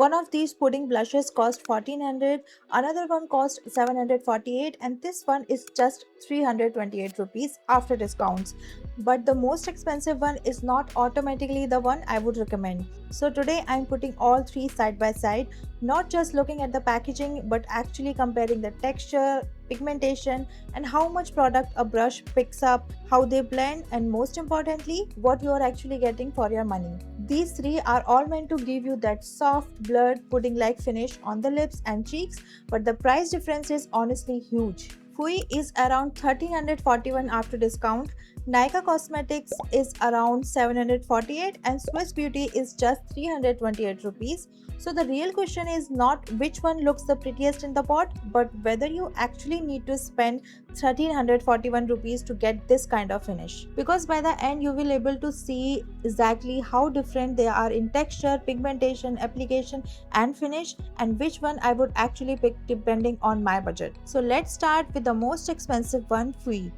One of these pudding blushes cost 1400, another one cost 748, and this one is just 328 rupees after discounts. But the most expensive one is not automatically the one I would recommend. So today I'm putting all three side by side, not just looking at the packaging but actually comparing the texture, pigmentation, and how much product a brush picks up, how they blend, and most importantly, what you are actually getting for your money. These three are all meant to give you that soft, blurred, pudding like finish on the lips and cheeks, but the price difference is honestly huge. Fui is around 1341 after discount, Nykaa Cosmetics is around 748, and Swiss Beauty is just 328 rupees. So the real question is not which one looks the prettiest in the pot, but whether you actually need to spend 1341 rupees to get this kind of finish. Because by the end you will able to see exactly how different they are in texture, pigmentation, application, and finish, and which one I would actually pick depending on my budget. So let's start with the most expensive one, Fui.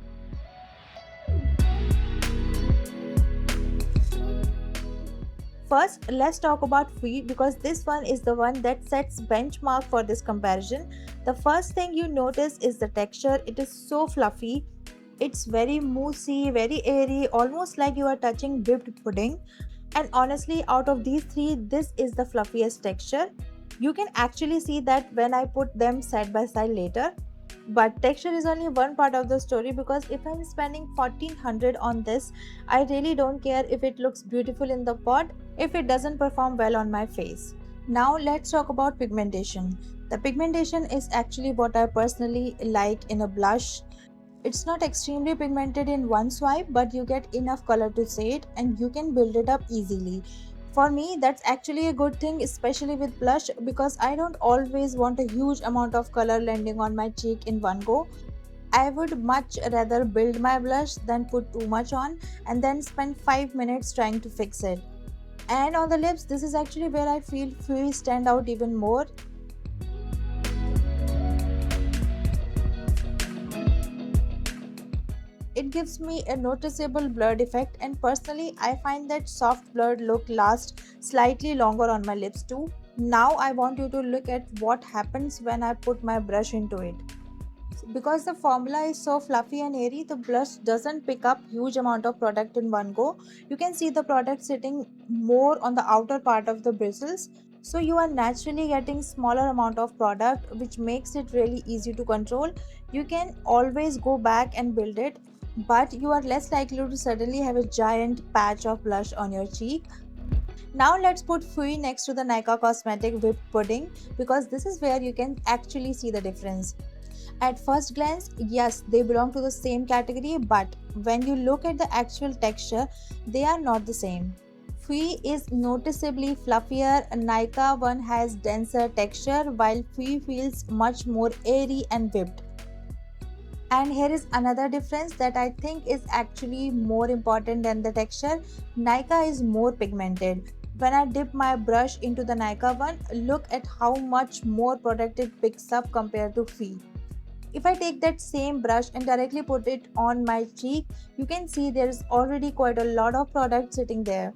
First, let's talk about Fui because this one is the one that sets benchmark for this comparison. The first thing you notice is the texture. It is so fluffy. It's very moussey, very airy, almost like you are touching whipped pudding. And honestly, out of these three, this is the fluffiest texture. You can actually see that when I put them side by side later. But texture is only one part of the story because if I'm spending 1400 on this, I really don't care if it looks beautiful in the pot if it doesn't perform well on my face. Now let's talk about pigmentation. The pigmentation is actually what I personally like in a blush. It's not extremely pigmented in one swipe, but you get enough color to say it and you can build it up easily. For me, that's actually a good thing, especially with blush, because I don't always want a huge amount of color landing on my cheek in one go. I would much rather build my blush than put too much on and then spend 5 minutes trying to fix it. And on the lips, this is actually where I feel Fury stand out even more. It gives me a noticeable blurred effect, and personally I find that soft blurred look lasts slightly longer on my lips too. Now I want you to look at what happens when I put my brush into it. Because the formula is so fluffy and airy, the blush doesn't pick up huge amount of product in one go. You can see the product sitting more on the outer part of the bristles, so you are naturally getting smaller amount of product, which makes it really easy to control. You can always go back and build it, but you are less likely to suddenly have a giant patch of blush on your cheek. Now let's put Fui next to the Nykaa Cosmetic Whipped Pudding because this is where you can actually see the difference. At first glance, yes, they belong to the same category, but when you look at the actual texture, they are not the same. Fui is noticeably fluffier, Nykaa one has denser texture, while Fui feels much more airy and whipped. And here is another difference that I think is actually more important than the texture. Nykaa is more pigmented. When I dip my brush into the Nykaa one, look at how much more product it picks up compared to Fui. If I take that same brush and directly put it on my cheek, you can see there is already quite a lot of product sitting there.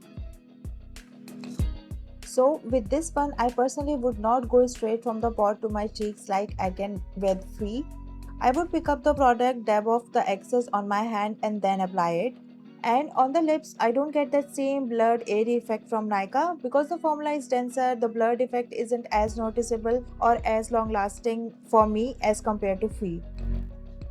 So with this one, I personally would not go straight from the pot to my cheeks like I can with Fui. I would pick up the product, dab off the excess on my hand and then apply it. And on the lips, I don't get that same blurred airy effect from Nykaa because the formula is denser. The blurred effect isn't as noticeable or as long lasting for me as compared to Fui.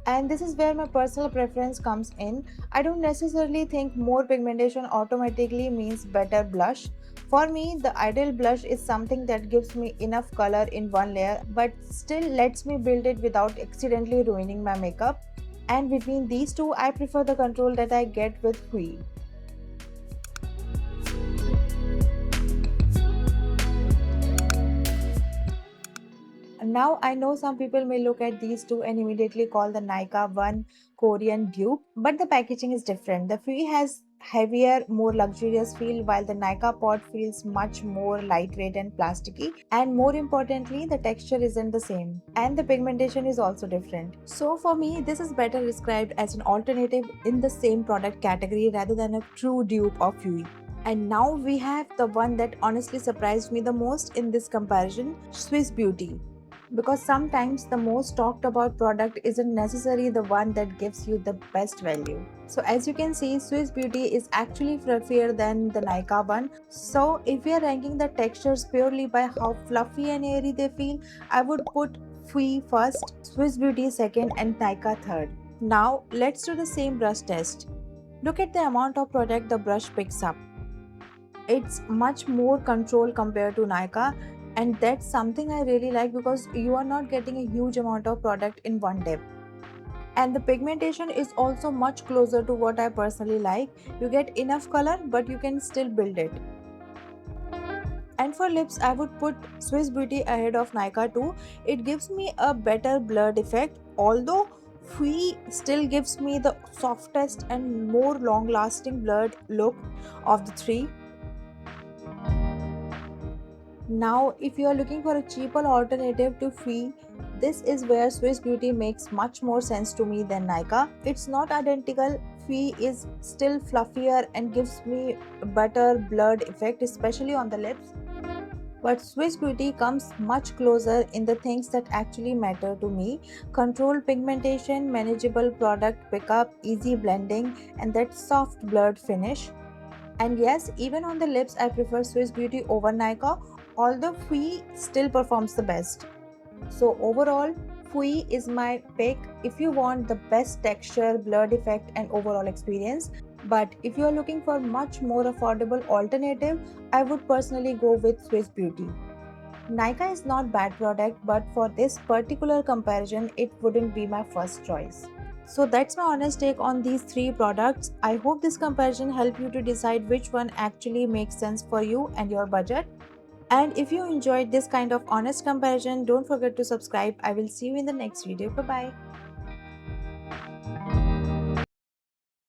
And this is where my personal preference comes in. I don't necessarily think more pigmentation automatically means better blush. For me, the ideal blush is something that gives me enough color in one layer but still lets me build it without accidentally ruining my makeup. And between these two, I prefer the control that I get with Fui. Now I know some people may look at these two and immediately call the Nykaa one Korean dupe, but the packaging is different. The Fui has heavier, more luxurious feel while the Nykaa pot feels much more lightweight and plasticky. And more importantly, the texture isn't the same and the pigmentation is also different. So for me, this is better described as an alternative in the same product category rather than a true dupe of Fui. And now we have the one that honestly surprised me the most in this comparison, Swiss Beauty. Because sometimes the most talked about product isn't necessarily the one that gives you the best value. So as you can see, Swiss Beauty is actually fluffier than the Nykaa one. So if we are ranking the textures purely by how fluffy and airy they feel, I would put Fui first, Swiss Beauty second, and Nykaa third. Now let's do the same brush test. Look at the amount of product the brush picks up. It's much more control compared to Nykaa, and that's something I really like because you are not getting a huge amount of product in one dip. And the pigmentation is also much closer to what I personally like. You get enough color, but you can still build it. And for lips, I would put Swiss Beauty ahead of Nykaa too. It gives me a better blurred effect, although Fui still gives me the softest and more long lasting blurred look of the three. Now, if you are looking for a cheaper alternative to Fee, this is where Swiss Beauty makes much more sense to me than Nykaa. It's not identical. Fee is still fluffier and gives me a better blurred effect, especially on the lips. But Swiss Beauty comes much closer in the things that actually matter to me: controlled pigmentation, manageable product pickup, easy blending, and that soft blurred finish. And yes, even on the lips, I prefer Swiss Beauty over Nykaa, although Fui still performs the best. So overall, Fui is my pick if you want the best texture, blurred effect, and overall experience. But if you are looking for much more affordable alternative, I would personally go with Swiss Beauty. Nykaa is not bad product, but for this particular comparison, it wouldn't be my first choice. So that's my honest take on these three products. I hope this comparison helped you to decide which one actually makes sense for you and your budget. And if you enjoyed this kind of honest comparison, don't forget to subscribe. I will see you in the next video. Bye bye.